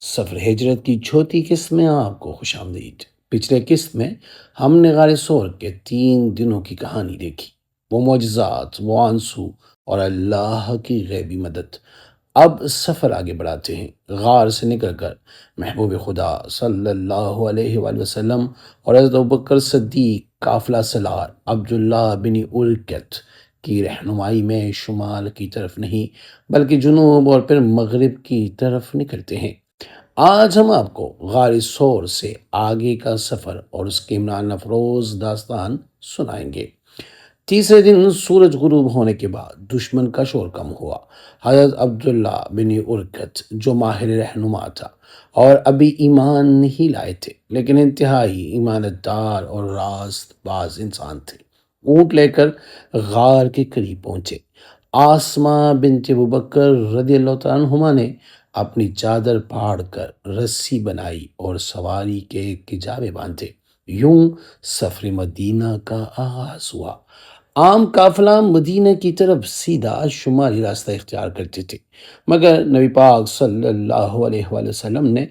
سفر ہجرت کی چوتھی قسط میں آپ کو خوش آمدید۔ پچھلے قسط میں ہم نے غار ثور کے 3 دنوں کی کہانی دیکھی، وہ معجزات، وہ آنسو اور اللہ کی غیبی مدد۔ اب سفر آگے بڑھاتے ہیں، غار سے نکل کر محبوب خدا صلی اللہ علیہ وآلہ وسلم اور حضرت ابوبکر صدیق قافلہ سالار عبداللہ بن ارکت کی رہنمائی میں شمال کی طرف نہیں بلکہ جنوب اور پھر مغرب کی طرف نکلتے ہیں۔ آج ہم آپ کو غار ثور سے آگے کا سفر اور اس کی عمران افروز داستان سنائیں گے۔ تیسرے دن سورج غروب ہونے کے بعد دشمن کا شور کم ہوا۔ حضرت عبداللہ بن ارکت جو ماہر رہنما تھا اور ابھی ایمان نہیں لائے تھے لیکن انتہائی ایماندار اور راست باز انسان تھے، اونٹ لے کر غار کے قریب پہنچے۔ آسماء بنت ابوبکر رضی اللہ تعالیٰ عنہما نے اپنی چادر پھاڑ کر رسی بنائی اور سواری کے کجاوے باندھے۔ یوں سفر مدینہ کا آغاز ہوا۔ عام قافلہ مدینہ کی طرف سیدھا شمالی راستہ اختیار کرتے تھے، مگر نبی پاک صلی اللہ علیہ وآلہ وسلم نے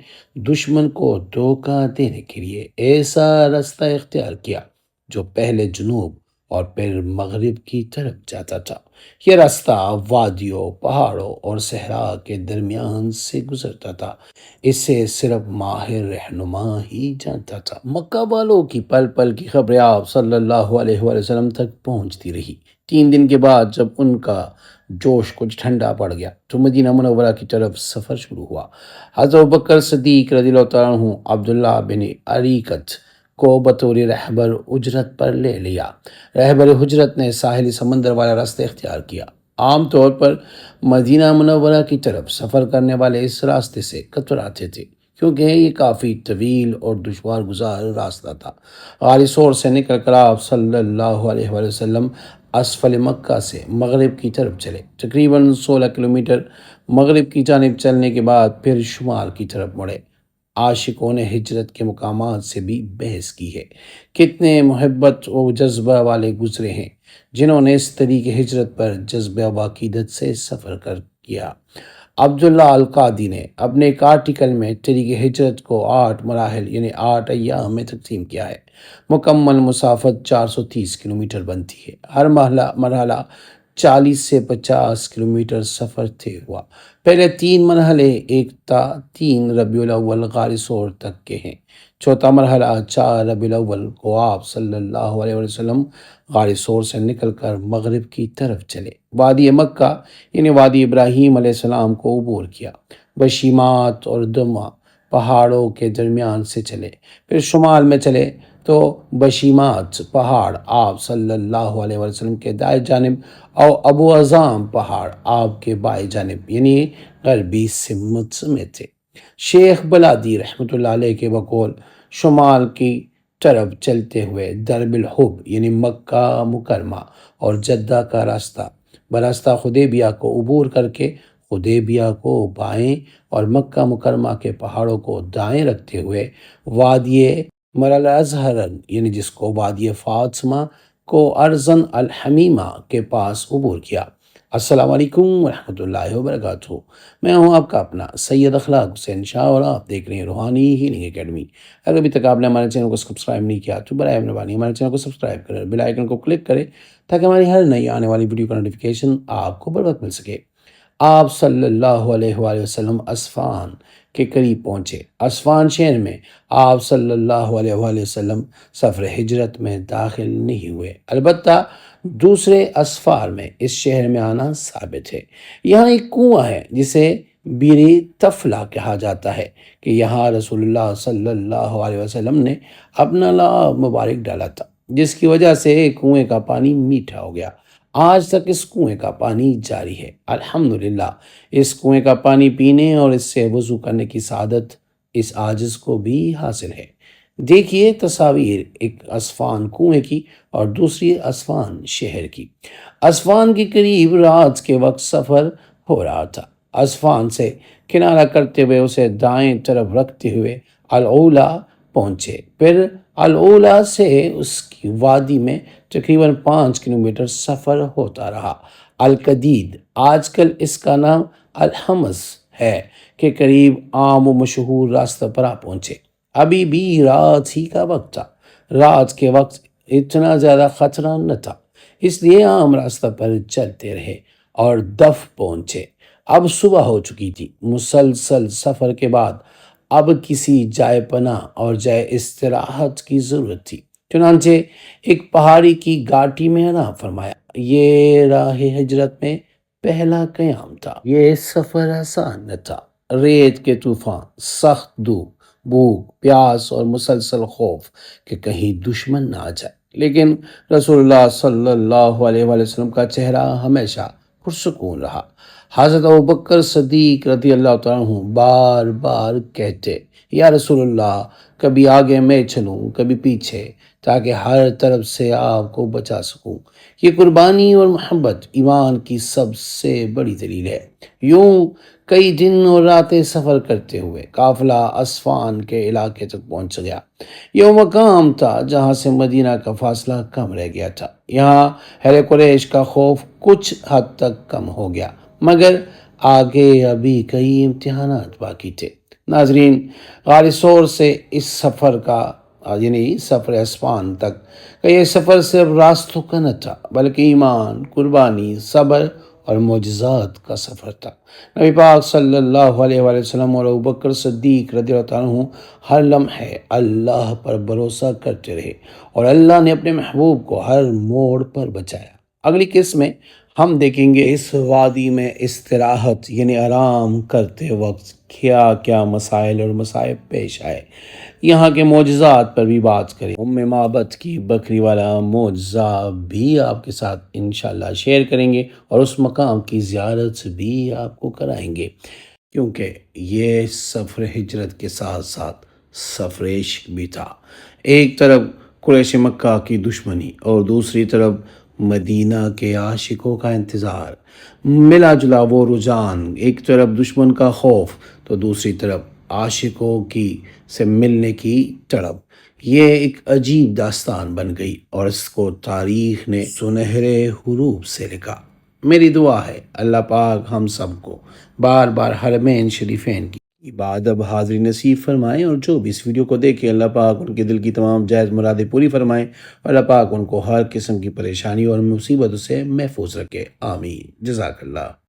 دشمن کو دھوکہ دینے کے لیے ایسا راستہ اختیار کیا جو پہلے جنوب اور پھر مغرب کی طرف جاتا تھا۔ یہ راستہ وادیوں، پہاڑوں اور صحرا کے درمیان سے گزرتا تھا۔ اسے صرف ماہر رہنما ہی جانتا تھا۔ مکہ والوں کی پل پل کی خبریں آپ صلی اللہ علیہ وآلہ وسلم تک پہنچتی رہی۔ 3 دن کے بعد جب ان کا جوش کچھ ٹھنڈا پڑ گیا تو مدینہ منورہ کی طرف سفر شروع ہوا۔ حضرت ابوبکر صدیق رضی اللہ تعالیٰ عنہ عبداللہ بن اریکت کو بطور رہبر اجرت پر لے لیا۔ رہبر اجرت نے ساحلی سمندر والا راستہ اختیار کیا۔ عام طور پر مدینہ منورہ کی طرف سفر کرنے والے اس راستے سے کتراتے تھے کیونکہ یہ کافی طویل اور دشوار گزار راستہ تھا۔ غار ثور سے نکل کر آپ صلی اللہ علیہ وآلہ وسلم اسفل مکہ سے مغرب کی طرف چلے۔ تقریباً 16 کلومیٹر مغرب کی جانب چلنے کے بعد پھر شمال کی طرف مڑے۔ عاشقوں نے ہجرت کے مقامات سے بھی بحث کی ہے۔ کتنے محبت و جذبہ والے گزرے ہیں جنہوں نے اس طریق ہجرت پر جذبہ و عقیدت سے سفر کیا۔ عبداللہ القادی نے اپنے ایک آرٹیکل میں طریق ہجرت کو 8 مراحل یعنی 8 ایام میں تقسیم کیا ہے۔ مکمل مسافت 430 کلومیٹر بنتی ہے۔ ہر مرحلہ 40 سے 50 کلومیٹر سفر طے ہوا۔ پہلے 3 مرحلے 1 تا 3 ربیع الاول غار ثور تک کے ہیں۔ چوتھا مرحلہ 4 ربیع الاول کو آپ صلی اللہ علیہ وسلم غار ثور سے نکل کر مغرب کی طرف چلے۔ وادی مکہ یعنی وادی ابراہیم علیہ السلام کو عبور کیا۔ بشیمات اور دمہ پہاڑوں کے درمیان سے چلے، پھر شمال میں چلے تو بشیمات پہاڑ آپ صلی اللہ علیہ وسلم کے دائیں جانب اور ابو عظام پہاڑ آپ کے بائیں جانب یعنی غربی سمت میں تھے۔ شیخ بلادی رحمۃ اللہ علیہ کے بقول شمال کی طرف چلتے ہوئے درب الحب یعنی مکہ مکرمہ اور جدہ کا راستہ براستہ حدیبیہ کو عبور کر کے حدیبیہ کو بائیں اور مکہ مکرمہ کے پہاڑوں کو دائیں رکھتے ہوئے وادی مرل ازہرن یعنی جس کو وادی فاطمہ کو ارزن الحمیمہ کے پاس عبور کیا۔ السلام علیکم ورحمۃ اللہ وبرکاتہ۔ میں ہوں آپ کا اپنا سید اخلاق حسین شاہ اور آپ دیکھ رہے ہیں روحانی ہیلنگ اکیڈمی۔ اگر ابھی تک آپ نے ہمارے چینل کو سبسکرائب نہیں کیا تو برائے مہربانی ہمارے چینل کو سبسکرائب کریں، بیل آئیکن کو کلک کریں تاکہ ہماری ہر نئی آنے والی ویڈیو کا نوٹیفیکیشن آپ کو بر وقت مل سکے۔ آپ صلی اللہ علیہ وآلہ وسلم اصفہان کے قریب پہنچے۔ اصفہان شہر میں آپ صلی اللہ علیہ وآلہ وسلم سفر ہجرت میں داخل نہیں ہوئے، البتہ دوسرے اسفار میں اس شہر میں آنا ثابت ہے۔ یہاں ایک کنواں ہے جسے بیری تفلا کہا جاتا ہے کہ یہاں رسول اللہ صلی اللہ علیہ وسلم نے اپنا لعاب مبارک ڈالا تھا، جس کی وجہ سے کنویں کا پانی میٹھا ہو گیا۔ آج تک اس کنویں کا پانی جاری ہے۔ الحمدللہ اس کنویں کا پانی پینے اور اس سے وضو کرنے کی سعادت اس عاجز کو بھی حاصل ہے۔ دیکھیے تصاویر ایک اصفہان کنویں کی اور دوسری اصفہان شہر کی۔ اصفہان کے قریب رات کے وقت سفر ہو رہا تھا۔ اصفہان سے کنارہ کرتے ہوئے اسے دائیں طرف رکھتے ہوئے الاولیٰ پہنچے، پھر الاولیٰ سے اس کی وادی میں تقریباً 5 کلومیٹر سفر ہوتا رہا۔ القدید آج کل اس کا نام الحمص ہے کہ قریب عام و مشہور راستہ پر آ پہنچے۔ ابھی بھی رات ہی کا وقت تھا۔ رات کے وقت اتنا زیادہ خطرہ نہ تھا، اس لیے عام راستہ پر چلتے رہے اور دف پہنچے۔ اب صبح ہو چکی تھی۔ مسلسل سفر کے بعد اب کسی جائے پناہ اور جائے استراحت کی ضرورت تھی، چنانچہ ایک پہاڑی کی گھاٹی میں آرام فرمایا۔ یہ راہ ہجرت میں پہلا قیام تھا۔ یہ سفر آسان نہ تھا۔ ریت کے طوفان، سخت دھوپ، بھوک، پیاس اور مسلسل خوف کہ کہیں دشمن نہ آ جائے، لیکن رسول اللہ صلی اللہ علیہ وآلہ وسلم کا چہرہ ہمیشہ پرسکون رہا۔ حضرت ابوبکر صدیق رضی اللہ تعالیٰ عنہ بار بار کہتے، یا رسول اللہ، کبھی آگے میں چلوں کبھی پیچھے، تاکہ ہر طرف سے آپ کو بچا سکوں۔ یہ قربانی اور محبت ایمان کی سب سے بڑی دلیل ہے۔ یوں کئی دن اور راتیں سفر کرتے ہوئے قافلہ اسفان کے علاقے تک پہنچ گیا۔ یہ وہ مقام تھا جہاں سے مدینہ کا فاصلہ کم رہ گیا تھا۔ یہاں اہل قریش کا خوف کچھ حد تک کم ہو گیا، مگر آگے ابھی کئی امتحانات باقی تھے۔ ناظرین، غار ثور سے اس سفر کا سفر اسفان تک کا یہ سفر صرف راستوں کا نہ تھا، بلکہ ایمان، قربانی، صبر اور معجزات کا سفر تھا۔ نبی پاک صلی اللہ علیہ وآلہ وسلم اور ابوبکر صدیق رضی اللہ تعالیٰ عنہ ہر لمحے اللہ پر بھروسہ کرتے رہے اور اللہ نے اپنے محبوب کو ہر موڑ پر بچایا۔ اگلی قسط میں ہم دیکھیں گے اس وادی میں استراحت آرام کرتے وقت کیا کیا مسائل اور مصائب پیش آئے۔ یہاں کے معجزات پر بھی بات کریں۔ معبد کی بکری والا معجزہ بھی آپ کے ساتھ انشاءاللہ شیئر کریں گے اور اس مقام کی زیارت بھی آپ کو کرائیں گے، کیونکہ یہ سفر ہجرت کے ساتھ ساتھ سفر عشق بھی تھا۔ ایک طرف قریش مکہ کی دشمنی اور دوسری طرف مدینہ کے عاشقوں کا انتظار، ملا جلا وہ رجحان، ایک طرف دشمن کا خوف تو دوسری طرف عاشقوں سے ملنے کی تڑپ۔ یہ ایک عجیب داستان بن گئی اور اس کو تاریخ نے سنہرے حروف سے لکھا۔ میری دعا ہے اللہ پاک ہم سب کو بار بار حرمین شریفین کی عبادت حاضری نصیب فرمائیں، اور جو بھی اس ویڈیو کو دیکھے اللہ پاک ان کے دل کی تمام جائز مرادیں پوری فرمائیں، اور اللہ پاک ان کو ہر قسم کی پریشانی اور مصیبتوں سے محفوظ رکھے۔ آمین۔ جزاک اللہ۔